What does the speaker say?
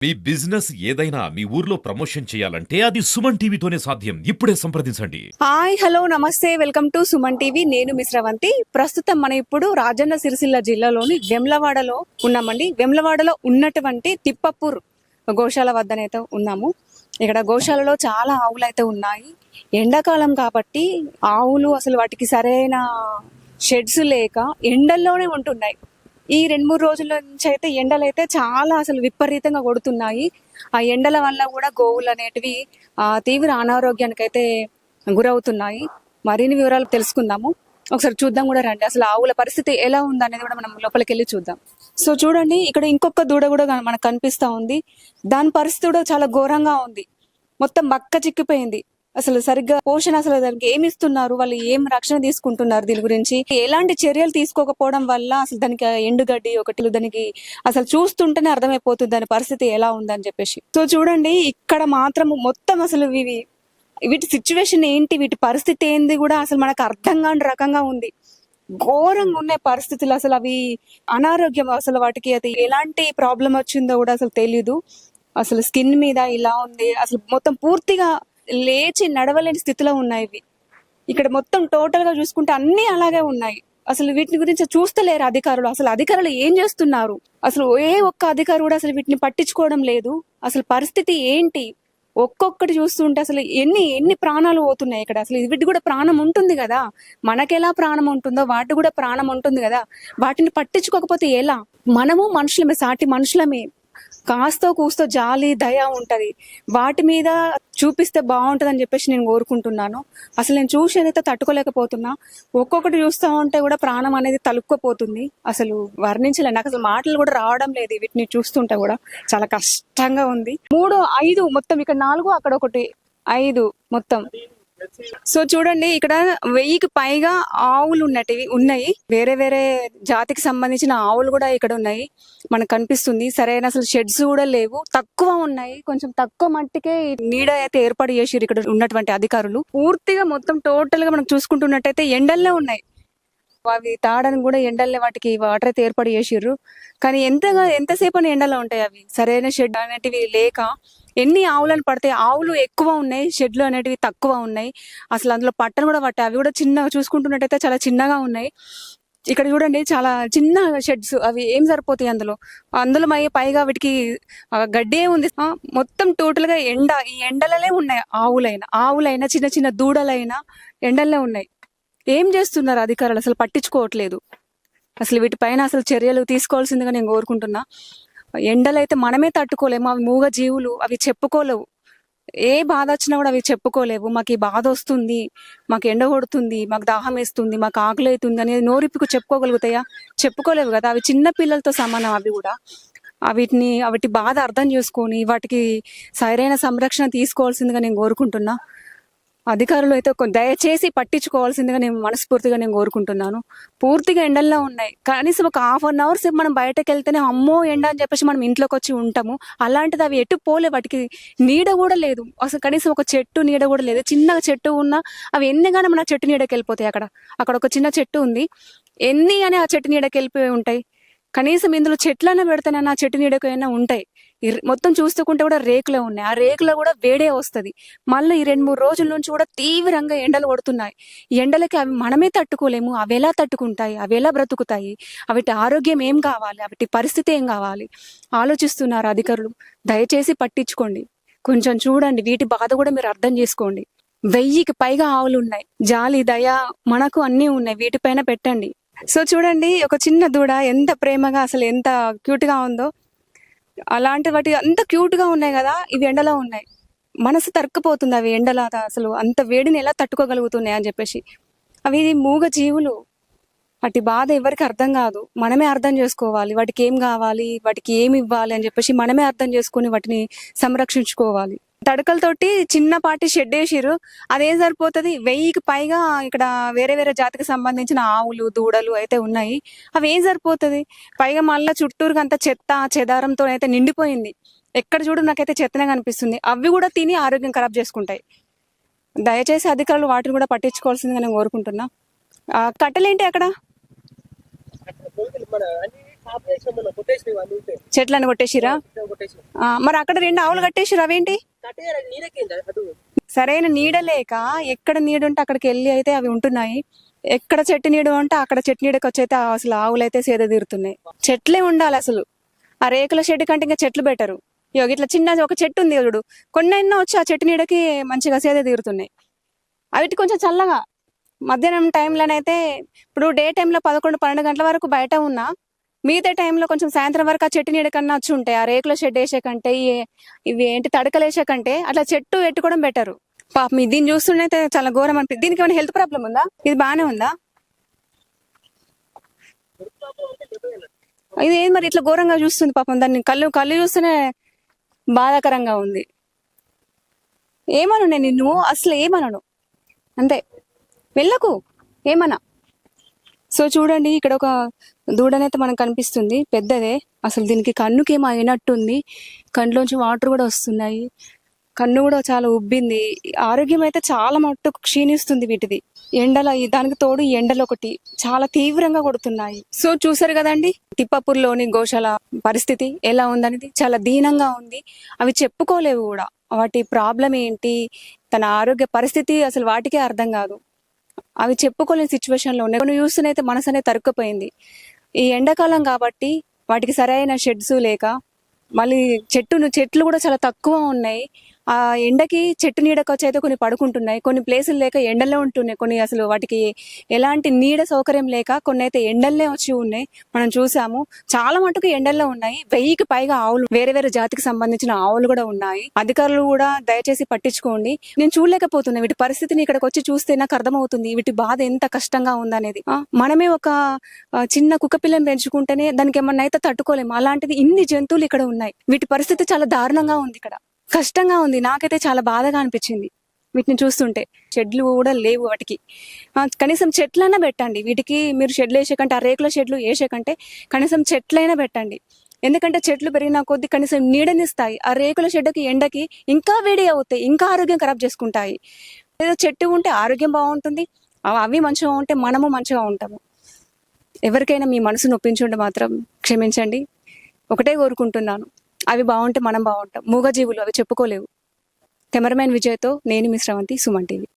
మీ business ఏదైనా మీ ఊర్లో promotion చేయాలంటే అది సుమన్ టీవీతోనే సాధ్యం. ఇప్పుడే సంప్రదించండి. హాయ్ హలో నమస్తే వెల్కమ్ టు సుమన్ టీవీ. నేను మిస్ రవంతి. ప్రస్తుతం మనం ఇప్పుడు రాజన్న సిరిసిల్ల జిల్లాలోని వెమ్లవాడలో ఉన్నామండి. వెమ్లవాడలో ఉన్నటువంటి తిప్పపూర్ గోశాల వద్దనైతే ఉన్నాము. ఇక్కడ గోశాలలో చాలా ఆవులు అయితే ఉన్నాయి. ఎండాకాలం కాబట్టి ఆవులు అసలు వాటికి సరైన షెడ్స్ లేక ఎండల్లోనే ఉంటున్నాయి. ఈ 2-3 రోజుల నుంచి అయితే ఎండలు అయితే చాలా అసలు విపరీతంగా కొడుతున్నాయి. ఆ ఎండల వల్ల కూడా గోవులు అనేటివి తీవ్ర అనారోగ్యానికి అయితే గురవుతున్నాయి. మరిన్ని వివరాలు తెలుసుకుందాము. ఒకసారి చూద్దాం కూడా రండి. అసలు ఆవుల పరిస్థితి ఎలా ఉంది అనేది కూడా మనం లోపలికి వెళ్ళి చూద్దాం. సో చూడండి, ఇక్కడ ఇంకొక దూడ కూడా మనకు కనిపిస్తా ఉంది. దాని పరిస్థితి కూడా చాలా ఘోరంగా ఉంది. మొత్తం బక్క చిక్కిపోయింది. అసలు సరిగ్గా పోషణ అసలు దానికి ఏమి ఇస్తున్నారు, వాళ్ళు ఏం రక్షణ తీసుకుంటున్నారు, దీని గురించి ఎలాంటి చర్యలు తీసుకోకపోవడం వల్ల అసలు దానికి ఎండుగడ్డి ఒకటి దానికి అసలు చూస్తుంటేనే అర్థమైపోతుంది దాని పరిస్థితి ఎలా ఉందని చెప్పేసి. సో చూడండి, ఇక్కడ మాత్రం మొత్తం అసలు వీటి సిచ్యువేషన్ ఏంటి, వీటి పరిస్థితి ఏంది కూడా అసలు మనకు అర్థం కాని రకంగా ఉంది. ఘోరంగా ఉన్నాయి పరిస్థితులు. అసలు అవి అనారోగ్యం, అసలు వాటికి అది ఎలాంటి ప్రాబ్లం వచ్చిందో కూడా అసలు తెలీదు. అసలు స్కిన్ మీద ఇలా ఉంది, అసలు మొత్తం పూర్తిగా లేచి నడవలేని స్థితిలో ఉన్నాయి ఇవి. ఇక్కడ మొత్తం టోటల్ గా చూసుకుంటే అన్ని అలాగే ఉన్నాయి. అసలు వీటిని గురించి చూస్తలేరు అధికారులు. అసలు అధికారులు ఏం చేస్తున్నారు, అసలు ఏ ఒక్క అధికారి కూడా అసలు వీటిని పట్టించుకోవడం లేదు. అసలు పరిస్థితి ఏంటి ఒక్కొక్కటి చూస్తుంటే అసలు ఎన్ని ప్రాణాలు పోతున్నాయి ఇక్కడ. అసలు వీటి కూడా ప్రాణం ఉంటుంది కదా, మనకెలా ప్రాణం ఉంటుందో వాటి కూడా ప్రాణం ఉంటుంది కదా. వాటిని పట్టించుకోకపోతే ఎలా? మనము మనుషులమే, సాటి మనుషులమే. కాస్తో కూస్తో జాలి దయ ఉంటది, వాటి మీద చూపిస్తే బాగుంటది అని చెప్పేసి నేను కోరుకుంటున్నాను. అసలు నేను చూసేదైతే తట్టుకోలేకపోతున్నా. ఒక్కొక్కటి చూస్తా ఉంటే కూడా ప్రాణం అనేది తలుక్కుపోతుంది. అసలు వర్ణించలే, నాకు అసలు మాటలు కూడా రావడం లేదు. వీటిని చూస్తుంటే కూడా చాలా కష్టంగా ఉంది. 3, 5 మొత్తం, ఇక్కడ 4, అక్కడ 1, 5 మొత్తం. సో చూడండి, ఇక్కడ 1000కి పైగా ఆవులు ఉన్నాయి. వేరే వేరే జాతికి సంబంధించిన ఆవులు కూడా ఇక్కడ ఉన్నాయి మనకు కనిపిస్తుంది. సరైన అసలు షెడ్స్ కూడా లేవు, తక్కువ ఉన్నాయి. కొంచెం తక్కువ మట్టికే నీడ అయితే ఏర్పాటు చేసిరు ఇక్కడ ఉన్నటువంటి అధికారులు. పూర్తిగా మొత్తం టోటల్ గా మనం చూసుకుంటున్నట్టయితే ఎండల్లో ఉన్నాయి. అవి తాగడానికి కూడా ఎండల్లో వాటికి వాటర్ అయితే ఏర్పాటు చేసిర్రు. కానీ ఎంతసేపు ఎండలో ఉంటాయి అవి, సరైన షెడ్ అనేటివి లేక. ఎన్ని ఆవులను పడితే ఆవులు ఎక్కువ ఉన్నాయి, షెడ్లు అనేటివి తక్కువ ఉన్నాయి. అసలు అందులో పట్టను కూడా పట్టాయి. అవి కూడా చిన్నగా చూసుకుంటున్నట్టయితే చాలా చిన్నగా ఉన్నాయి. ఇక్కడ చూడండి, చాలా చిన్న షెడ్స్, అవి ఏం సరిపోతాయి అందులో పైగా వీటికి గడ్డే ఉంది. మొత్తం టోటల్ గా ఈ ఎండలనే ఉన్నాయి. ఆవులైనా చిన్న చిన్న దూడలైనా ఎండలనే ఉన్నాయి. ఏం చేస్తున్నారు అధికారులు, అసలు పట్టించుకోవట్లేదు. అసలు వీటిపైన అసలు చర్యలు తీసుకోవాల్సిందిగా నేను కోరుకుంటున్నా. ఎండలైతే మనమే తట్టుకోలేము, అవి మూగ జీవులు, అవి చెప్పుకోలేవు. ఏ బాధ వచ్చినా కూడా అవి చెప్పుకోలేవు. మాకు ఈ బాధ వస్తుంది, మాకు ఎండ కొడుతుంది, మాకు దాహం వేస్తుంది, మాకు ఆకలి అవుతుంది అనేది నోరిప్పుకు చెప్పుకోగలుగుతాయా? చెప్పుకోలేవు కదా. అవి చిన్న పిల్లలతో సమానం. అవి కూడా వాటి బాధ అర్థం చేసుకొని వాటికి సరైన సంరక్షణ తీసుకోవాల్సిందిగా నేను కోరుకుంటున్నా. అధికారులు అయితే దయచేసి పట్టించుకోవాల్సిందిగా నేను మనస్ఫూర్తిగా కోరుకుంటున్నాను. పూర్తిగా ఎండల్లో ఉన్నాయి. కనీసం ఒక 1/2 అవర్ సేపు మనం బయటకు వెళ్తేనే అమ్మో ఎండ అని చెప్పేసి మనం ఇంట్లోకి వచ్చి ఉంటాము. అలాంటిది అవి ఎటు పోలే, వాటికి నీడ కూడా లేదు. అసలు కనీసం ఒక చెట్టు నీడ కూడా లేదు. చిన్న చెట్టు ఉన్నా అవి ఎన్నిగానే మన చెట్టు నీడకి వెళ్ళిపోతాయి. అక్కడ ఒక చిన్న చెట్టు ఉంది, ఎన్ని అని ఆ చెట్టు నీడకి వెళ్ళిపోయి ఉంటాయి. కనీసం ఇందులో చెట్లైనా పెడితేనైనా చెట్టు నీడకైనా ఉంటాయి. మొత్తం చూస్తుంటే కూడా రేకులే ఉన్నాయి. ఆ రేకులో కూడా వేడే వస్తుంది. మళ్ళీ ఈ 2-3 రోజుల నుంచి కూడా తీవ్రంగా ఎండలు కొడుతున్నాయి. ఈ ఎండలకి అవి మనమే తట్టుకోలేము. అవి ఎలా తట్టుకుంటాయి, అవి ఎలా బ్రతుకుతాయి, వాటి ఆరోగ్యం ఏం కావాలి, వాటి పరిస్థితి ఏం కావాలి ఆలోచిస్తున్నారు అధికారులు. దయచేసి పట్టించుకోండి, కొంచెం చూడండి, వీటి బాధ కూడా మీరు అర్థం చేసుకోండి. 1000కి పైగా ఆవులు ఉన్నాయి. జాలి దయ మనకు అన్నీ ఉన్నాయి, వీటిపైన పెట్టండి. సో చూడండి, ఒక చిన్న దూడ ఎంత ప్రేమగా, అసలు ఎంత క్యూట్ గా ఉందో. అలాంటి వాటి అంత క్యూట్ గా ఉన్నాయి కదా, ఇవి ఎండలో ఉన్నాయి. మనసు తరుక్కుపోతుంది అవి ఎండలో అసలు అంత వేడిని ఎలా తట్టుకోగలుగుతున్నాయి అని చెప్పేసి. అవి మూగ జీవులు, వాటి బాధ ఎవరికి అర్థం కాదు. మనమే అర్థం చేసుకోవాలి. వాటికి ఏం కావాలి, వాటికి ఏమి ఇవ్వాలి అని చెప్పేసి మనమే అర్థం చేసుకుని వాటిని సంరక్షించుకోవాలి. తడకలతోటి చిన్నపాటి షెడ్ వేసిర్రు, అదేం సరిపోతుంది. 1000కి పైగా ఇక్కడ వేరే వేరే జాతికి సంబంధించిన ఆవులు దూడలు అయితే ఉన్నాయి. అవి ఏం సరిపోతుంది. పైగా మళ్ళీ చుట్టూరుగా అంతా చెత్త చెదారంతో అయితే నిండిపోయింది. ఎక్కడ చూడు నాకైతే చెత్తనే కనిపిస్తుంది. అవి కూడా తిని ఆరోగ్యం ఖరాబ్ చేసుకుంటాయి. దయచేసి అధికారులు వాటిని కూడా పట్టించుకోవాల్సిందిగా నేను కోరుకుంటున్నా. కట్టెలేంటి అక్కడ? ఆపరేషన్ మొన్న కొట్టేసినాయి వాళ్ళు ఉంటే చెట్లను కొట్టేసిరా? కొట్టేసినాయి మరి అక్కడ 2 ఆవులు కట్టేసిరా అవేంటి? కట్టేయాలి నీడకింద అటు సరైన నీడ లేక ఎక్కడ నీడ ఉంటే అక్కడికి వెళ్ళి అయితే అవి ఉంటున్నాయి. ఎక్కడ చెట్టు నీడ ఉంటే అక్కడ చెట్టు నీడకి వచ్చైతే అసలు ఆవులు అయితే సేద తీరుతున్నాయి. చెట్లే ఉండాలి అసలు. ఆ రేకుల షెడ్ కంటే ఇంకా చెట్లు బెటరు. ఇట్లా చిన్న ఒక చెట్టు ఉంది చూడు, కొన్నైనా వచ్చి ఆ చెట్టు నీడకి మంచిగా సేద తీరుతున్నాయి. అవిటి కొంచెం చల్లగా మధ్యాహ్నం టైంలోనైతే ఇప్పుడు డే టైంలో 11-12 గంటల వరకు బయట ఉన్నా, మిగతా టైంలో కొంచెం సాయంత్రం వరకు ఆ చెట్టు నీడ కన్నా వచ్చి ఉంటాయి. ఆ రేకుల షెడ్ వేసే కంటే ఇవి ఏంటి తడకలు వేసే కంటే అట్లా చెట్టు పెట్టుకోవడం బెటరు. పాపం దీన్ని చూస్తుంటే చాలా ఘోరం అనిపిస్తుంది. దీనికి ఏమైనా హెల్త్ ప్రాబ్లం ఉందా? ఇది బాగానే ఉందా? ఇది ఏం మరి ఇట్లా ఘోరంగా చూస్తుంది పాపం. దాన్ని కళ్ళు చూస్తేనే బాధాకరంగా ఉంది. ఏమను నేను నిన్ను అసలు ఏమనను, అంతే, వెళ్ళకు ఏమన్నా. సో చూడండి, ఇక్కడ ఒక దూడనైతే మనకు కనిపిస్తుంది, పెద్దదే. అసలు దీనికి కన్నుకేమో అయినట్టుంది, కంట్లోంచి వాటర్ కూడా వస్తున్నాయి, కన్ను కూడా చాలా ఉబ్బింది. ఆరోగ్యం అయితే చాలా మట్టుకు క్షీణిస్తుంది వీటిది. దానికి తోడు ఎండలు ఒకటి చాలా తీవ్రంగా కొడుతున్నాయి. సో చూసారు కదండి తిప్పాపూర్లోని గోశాల పరిస్థితి ఎలా ఉందనేది. చాలా దీనంగా ఉంది. అవి చెప్పుకోలేవు కూడా వాటి ప్రాబ్లం ఏంటి, తన ఆరోగ్య పరిస్థితి అసలు వాటికే అర్థం కాదు. అవి చెప్పుకోలేని సిచ్యువేషన్ లో ఉన్నాయి. కొన్ని చూస్తేనైతే మనసు అనేది తరుక్కుపోయింది. ఈ ఎండాకాలం కాబట్టి వాటికి సరైన షెడ్స్ లేక, మళ్ళీ చెట్లు కూడా చాలా తక్కువ ఉన్నాయి. ఆ ఎండకి చెట్టు నీడకు వచ్చి అయితే కొన్ని పడుకుంటున్నాయి, కొన్ని ప్లేసులు లేక ఎండలో ఉంటున్నాయి, కొన్ని అసలు వాటికి ఎలాంటి నీడ సౌకర్యం లేక కొన్ని అయితే ఎండల్లే వచ్చి ఉన్నాయి. మనం చూసాము చాలా మటుకు ఎండల్లో ఉన్నాయి. 1000కి పైగా ఆవులు, వేరే వేరే జాతికి సంబంధించిన ఆవులు కూడా ఉన్నాయి. అధికారులు కూడా దయచేసి పట్టించుకోండి. నేను చూడలేకపోతున్నా వీటి పరిస్థితిని. ఇక్కడికి వచ్చి చూస్తే నాకు అర్థమవుతుంది వీటి బాధ ఎంత కష్టంగా ఉందనేది. మనమే ఒక చిన్న కుక్క పిల్లని పెంచుకుంటేనే దానికి ఏమన్నా అయితే తట్టుకోలేము, అలాంటిది ఇన్ని జంతువులు ఇక్కడ ఉన్నాయి. వీటి పరిస్థితి చాలా దారుణంగా ఉంది, ఇక్కడ కష్టంగా ఉంది. నాకైతే చాలా బాధగా అనిపించింది వీటిని చూస్తుంటే. షెడ్లు కూడా లేవు వాటికి. కనీసం చెట్లైనా పెట్టండి వీటికి. మీరు షెడ్లు వేసే కంటే, ఆ రేకుల షెడ్లు వేసే కంటే కనీసం చెట్లైనా పెట్టండి. ఎందుకంటే చెట్లు పెరిగిన కొద్దీ కనీసం నీడనిస్తాయి. ఆ రేకుల షెడ్కి ఎండకి ఇంకా వేడి అవుతాయి, ఇంకా ఆరోగ్యం ఖరాబ్ చేసుకుంటాయి. ఏదో చెట్టు ఉంటే ఆరోగ్యం బాగుంటుంది, అవి మంచిగా ఉంటే మనము మంచిగా ఉంటాము. ఎవరికైనా మీ మనసు నొప్పించుంటే మాత్రం క్షమించండి. ఒకటే కోరుకుంటున్నాను, అవి బాగుంటే మనం బాగుంటాం. మూగజీవులు, అవి చెప్పుకోలేవు. కెమెరామెన్ విజయ్తో నేను మీ శ్రవంతి, సుమన్ టీవీ.